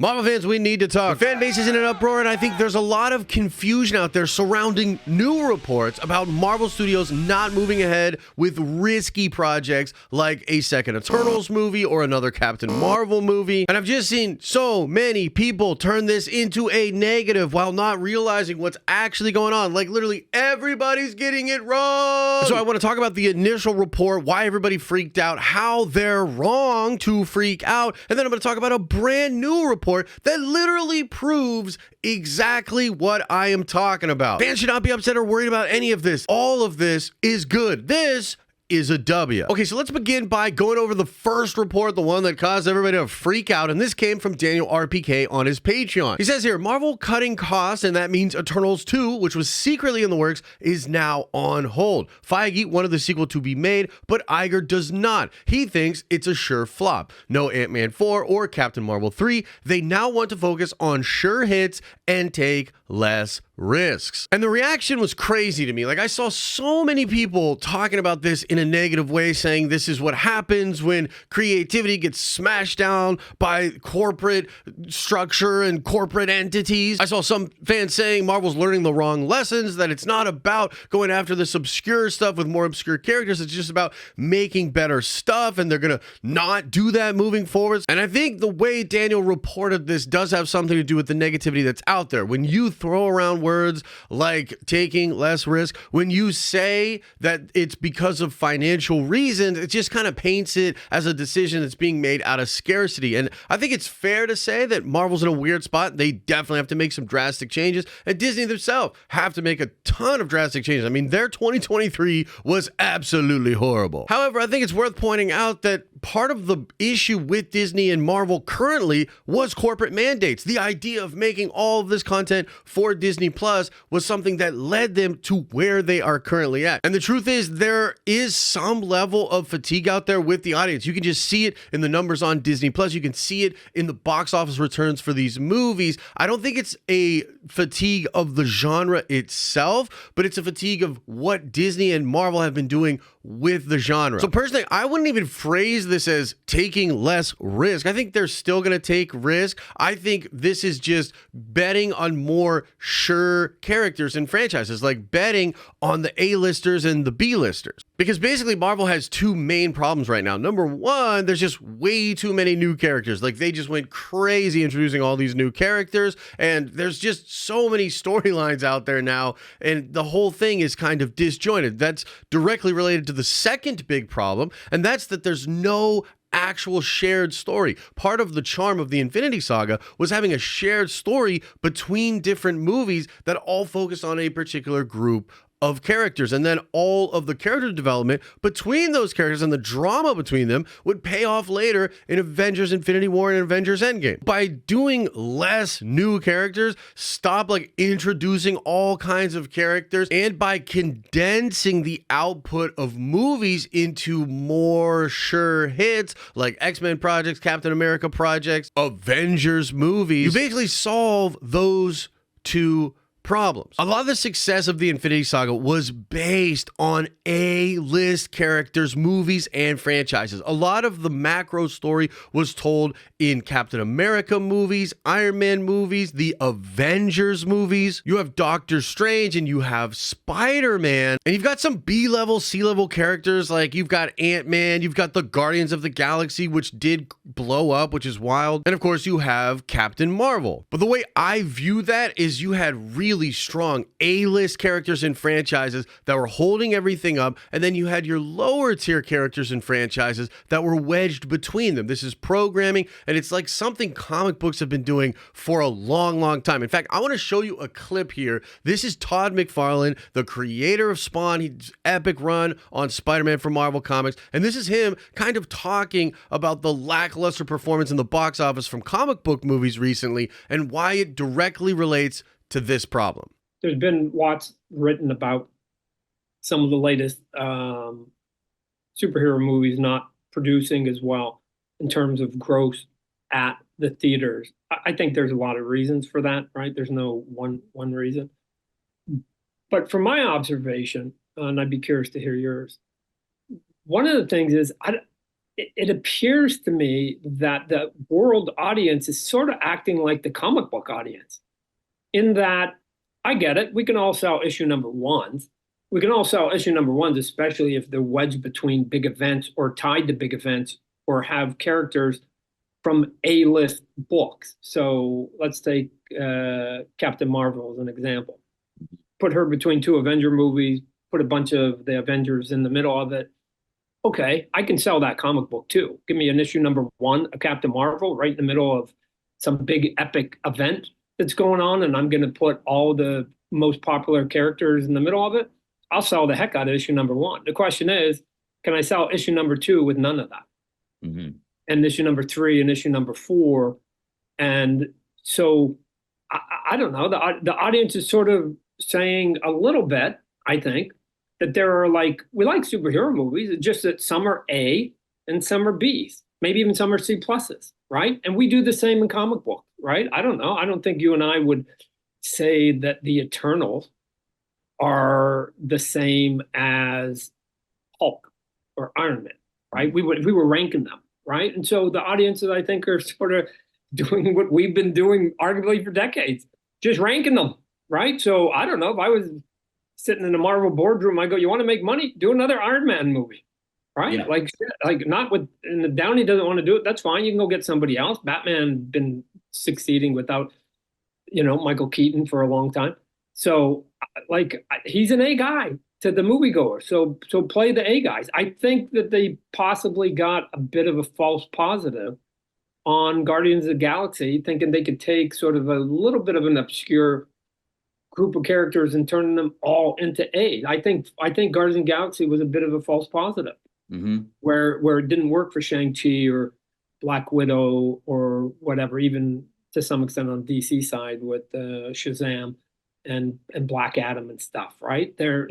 Marvel fans, we need to talk. The fan base is in an uproar, and I think there's a lot of confusion out there surrounding new reports about Marvel Studios not moving ahead with risky projects like a second Eternals movie or another Captain Marvel movie. And I've just seen so many people turn this into a negative while not realizing what's actually going on. Like literally everybody's getting it wrong. So I want to talk about the initial report, why everybody freaked out, how they're wrong to freak out, and then I'm going to talk about a brand new report that literally proves exactly what I am talking about. Fans should not be upset or worried about any of this. All of this is good. This is a W. Okay, so let's begin by going over the first report, the one that caused everybody to freak out, and this came from Daniel RPK on his Patreon. He says here, Marvel cutting costs, and that means Eternals 2, which was secretly in the works, is now on hold. Feige wanted the sequel to be made, but Iger does not. He thinks it's a sure flop. No Ant-Man 4 or Captain Marvel 3. They now want to focus on sure hits and take less risks. And the reaction was crazy to me. Like, I saw so many people talking about this in a negative way, saying this is what happens when creativity gets smashed down by corporate structure and corporate entities. I saw some fans saying Marvel's learning the wrong lessons, that it's not about going after this obscure stuff with more obscure characters. It's just about making better stuff, and they're gonna not do that moving forwards. And I think the way Daniel reported this does have something to do with the negativity that's out there. When you throw around words like taking less risk, when you say that it's because of financial reasons, it just kind of paints it as a decision that's being made out of scarcity. And I think it's fair to say that Marvel's in a weird spot. They definitely have to make some drastic changes, and Disney themselves have to make a ton of drastic changes. I mean, their 2023 was absolutely horrible. However, I think it's worth pointing out that part of the issue with Disney and Marvel currently was corporate mandates. The idea of making all of this content for Disney Plus was something that led them to where they are currently at. And the truth is, there is some level of fatigue out there with the audience. You can just see it in the numbers on Disney Plus. You can see it in the box office returns for these movies. I don't think it's a fatigue of the genre itself, but it's a fatigue of what Disney and Marvel have been doing with the genre. So personally, I wouldn't even phrase this as taking less risk. I think they're still going to take risk. I think this is just betting on more sure characters and franchises, like betting on the A-listers and the B-listers. Because basically Marvel has two main problems right now. Number one, there's just way too many new characters. Like, they just went crazy introducing all these new characters, and there's just so many storylines out there now, and the whole thing is kind of disjointed. That's directly related to the second big problem, and that's that there's no actual shared story. Part of the charm of the Infinity Saga was having a shared story between different movies that all focused on a particular group of characters, and then all of the character development between those characters and the drama between them would pay off later in Avengers Infinity War and Avengers Endgame. By doing less new characters, stop like introducing all kinds of characters, and by condensing the output of movies into more sure hits like X-Men projects, Captain America projects, Avengers movies, you basically solve those two problems. A lot of the success of the Infinity Saga was based on A-list characters, movies, and franchises. A lot of the macro story was told in Captain America movies, Iron Man movies, the Avengers movies. You have Doctor Strange and you have Spider-Man, and you've got some B-level, C-level characters, like you've got Ant-Man, you've got the Guardians of the Galaxy, which did blow up, which is wild, and of course you have Captain Marvel. But the way I view that is you had really strong A-list characters and franchises that were holding everything up, and then you had your lower tier characters and franchises that were wedged between them. This is programming, and it's like something comic books have been doing for a long time. In fact, I want to show you a clip here. This is Todd McFarlane, the creator of Spawn, his epic run on Spider-Man for Marvel Comics, and this is him kind of talking about the lackluster performance in the box office from comic book movies recently and why it directly relates to this problem. There's been lots written about some of the latest superhero movies not producing as well in terms of gross at the theaters. I think there's a lot of reasons for that, right? There's no one reason. But from my observation, and I'd be curious to hear yours, one of the things is it appears to me that the world audience is sort of acting like the comic book audience, in that I get it. We can all sell issue number ones. We can all sell issue number ones, especially if they're wedged between big events or tied to big events or have characters from A-list books. So let's take Captain Marvel as an example. Put her between two Avenger movies, put a bunch of the Avengers in the middle of it. Okay, I can sell that comic book too. Give me an issue number one of Captain Marvel right in the middle of some big epic event that's going on, and I'm going to put all the most popular characters in the middle of it. I'll sell the heck out of issue number one. The question is, can I sell issue number two with none of that? Mm-hmm. And issue number three and issue number four. And so I don't know. The audience is sort of saying a little bit, I think, that there are we like superhero movies, it's just that some are A and some are Bs, maybe even some are C pluses, right? And we do the same in comic book, right? I don't know. I don't think you and I would say that the Eternals are the same as Hulk or Iron Man, right? We were ranking them, right? And so the audiences, I think, are sort of doing what we've been doing arguably for decades, just ranking them, right? So I don't know, if I was sitting in a Marvel boardroom, I go, you want to make money? Do another Iron Man movie, right? Yeah. Like not with, and the Downey doesn't want to do it. That's fine. You can go get somebody else. Batman been succeeding without, Michael Keaton for a long time. So he's an A guy to the moviegoer. So play the A guys. I think that they possibly got a bit of a false positive on Guardians of the Galaxy, thinking they could take sort of a little bit of an obscure group of characters and turn them all into A. I think Guardians of the Galaxy was a bit of a false positive, Mm-hmm. where it didn't work for Shang-Chi or Black Widow or whatever, even to some extent on DC side with Shazam and Black Adam and stuff, right? They're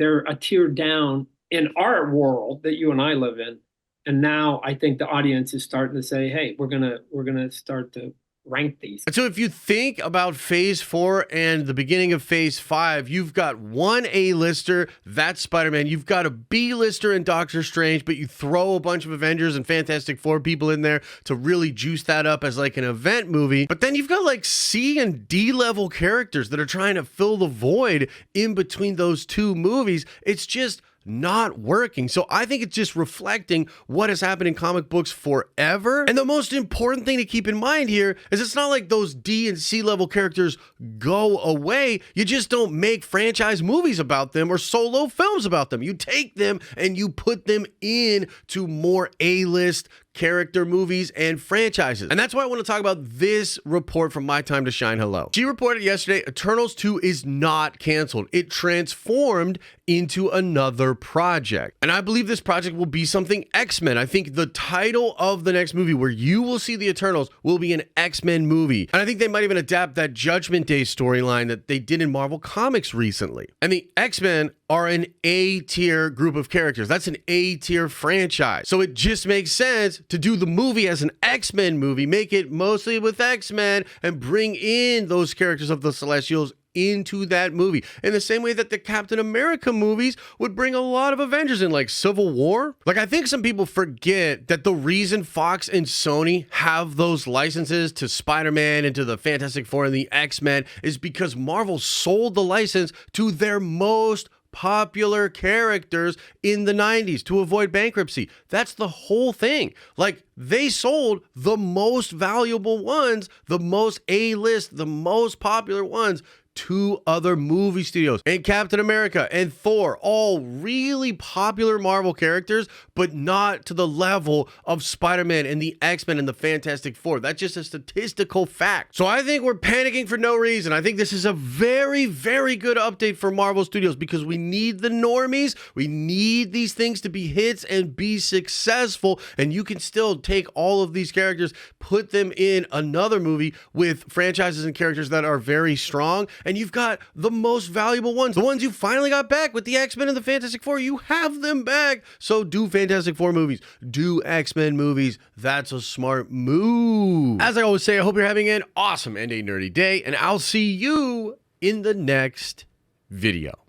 a tier down in our world that you and I live in. And now I think the audience is starting to say, hey, we're gonna start to rank these. So if you think about Phase 4 and the beginning of Phase 5, you've got one A-lister, that's Spider-Man. You've got a B-lister in Doctor Strange, but you throw a bunch of Avengers and Fantastic Four people in there to really juice that up as like an event movie. But then you've got like C and D level characters that are trying to fill the void in between those two movies. It's just not working. So I think it's just reflecting what has happened in comic books forever. And the most important thing to keep in mind here is it's not like those D and C level characters go away. You just don't make franchise movies about them or solo films about them. You take them and you put them into more A-list character movies and franchises. And that's why I want to talk about this report from My Time to Shine Hello. She reported yesterday, Eternals 2 is not canceled. It transformed into another project. And I believe this project will be something X-Men. I think the title of the next movie where you will see the Eternals will be an X-Men movie. And I think they might even adapt that Judgment Day storyline that they did in Marvel Comics recently. And the X-Men are an A-tier group of characters. That's an A-tier franchise. So it just makes sense to do the movie as an X-Men movie, make it mostly with X-Men, and bring in those characters of the Celestials into that movie. In the same way that the Captain America movies would bring a lot of Avengers in, like Civil War. Like, I think some people forget that the reason Fox and Sony have those licenses to Spider-Man and to the Fantastic Four and the X-Men is because Marvel sold the license to their most popular characters in the 90s to avoid bankruptcy. That's the whole thing. Like, they sold the most valuable ones, the most A-list, the most popular ones to other movie studios. And Captain America and Thor, all really popular Marvel characters, but not to the level of Spider-Man and the X-Men and the Fantastic Four. That's just a statistical fact. So I think we're panicking for no reason. I think this is a very, very good update for Marvel Studios because we need the normies. We need these things to be hits and be successful. And you can still take all of these characters, put them in another movie with franchises and characters that are very strong. And you've got the most valuable ones, the ones you finally got back with the X-Men and the Fantastic Four. You have them back. So do Fantastic Four movies, do X-Men movies. That's a smart move. As I always say, I hope you're having an awesome and a nerdy day, and I'll see you in the next video.